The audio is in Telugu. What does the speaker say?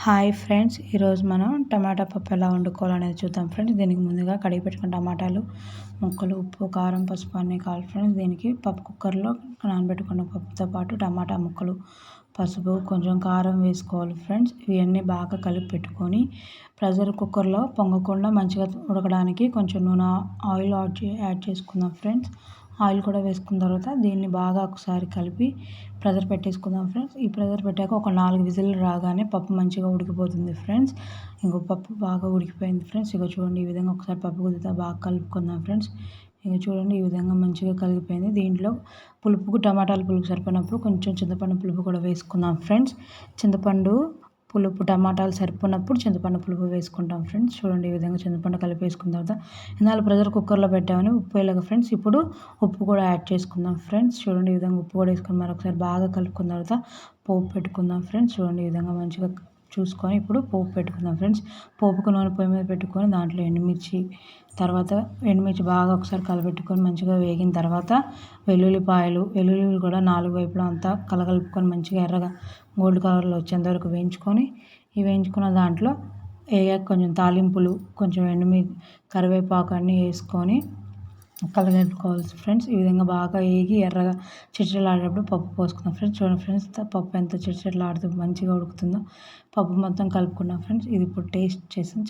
హాయ్ ఫ్రెండ్స్, ఈరోజు మనం టమాటా పప్పు ఎలా వండుకోవాలనేది చూద్దాం ఫ్రెండ్స్. దీనికి ముందుగా కడిగి పెట్టుకున్న టమాటాలు ముక్కలు, ఉప్పు, కారం, పసుపు అన్నీ కావాలి ఫ్రెండ్స్. దీనికి పప్పు కుక్కర్లో నానబెట్టుకున్న పప్పుతో పాటు టమాటా ముక్కలు, పసుపు, కొంచెం కారం వేసుకోవాలి ఫ్రెండ్స్. ఇవన్నీ బాగా కలిపి పెట్టుకొని ప్రెషర్ కుక్కర్లో పొంగకుండా మంచిగా ఉడకడానికి కొంచెం నూనె, ఆయిల్ యాడ్ చేసుకుందాం ఫ్రెండ్స్. ఆయిల్ కూడా వేసుకున్న తర్వాత దీన్ని బాగా ఒకసారి కలిపి ప్రెషర్ పెట్టేసుకుందాం ఫ్రెండ్స్. ఈ ప్రెషర్ పెట్టాక ఒక 4 విజిల్లు రాగానే పప్పు మంచిగా ఉడికిపోతుంది ఫ్రెండ్స్. ఇంకో పప్పు బాగా ఉడికిపోయింది ఫ్రెండ్స్. ఇక చూడండి, ఈ విధంగా ఒకసారి పప్పు కుదిరితే బాగా కలుపుకుందాం ఫ్రెండ్స్. ఇక చూడండి, ఈ విధంగా మంచిగా కలిగిపోయింది. దీంట్లో పులుపుకు టమాటాల పులుపు సరిపోయినప్పుడు కొంచెం చింతపండు పులుపు కూడా వేసుకుందాం ఫ్రెండ్స్. చింతపండు పులుపు టమాటాలు సరిపోయినప్పుడు చింతపండు పులుపు వేసుకుంటాం ఫ్రెండ్స్. చూడండి, ఈ విధంగా చింతపండు కలిపి వేసుకున్న తర్వాత ఇందాక ప్రెషర్ కుక్కర్లో పెట్టామని ఉప్పు వేయలేక ఫ్రెండ్స్. ఇప్పుడు ఉప్పు కూడా యాడ్ చేసుకుందాం ఫ్రెండ్స్. చూడండి, ఈ విధంగా ఉప్పు కూడా వేసుకొని మరొకసారి బాగా కలుపుకున్న తర్వాత పోపు పెట్టుకుందాం ఫ్రెండ్స్. చూడండి, ఈ విధంగా మంచిగా చూసుకొని ఇప్పుడు పోపు పెట్టుకుందాం ఫ్రెండ్స్. పోపుకు నూనె పొయ్యి మీద పెట్టుకొని దాంట్లో ఎండుమిర్చి బాగా ఒకసారి కలపెట్టుకొని మంచిగా వేగిన తర్వాత వెల్లుల్లిపాయలు కూడా 4 వైపులా అంతా కలగలుపుకొని మంచిగా ఎర్రగా గోల్డ్ కలర్లో వచ్చేంత వరకు వేయించుకొని, ఈ వేయించుకున్న దాంట్లో కొంచెం తాలింపులు, కొంచెం కరివేపాకు అన్నీ వేసుకొని కలగలుపుకోవాలి ఫ్రెండ్స్. ఈ విధంగా బాగా వేగి ఎర్రగా చిటచిటలాడేటప్పుడు పప్పు పోసుకుందాం ఫ్రెండ్స్. చూడండి ఫ్రెండ్స్, పప్పు ఎంత చిటచిటలాడుతూ మంచిగా ఉడుకుతుందో. పప్పు మొత్తం కలుపుకున్నాం ఫ్రెండ్స్. ఇది ఇప్పుడు టేస్ట్ చేసి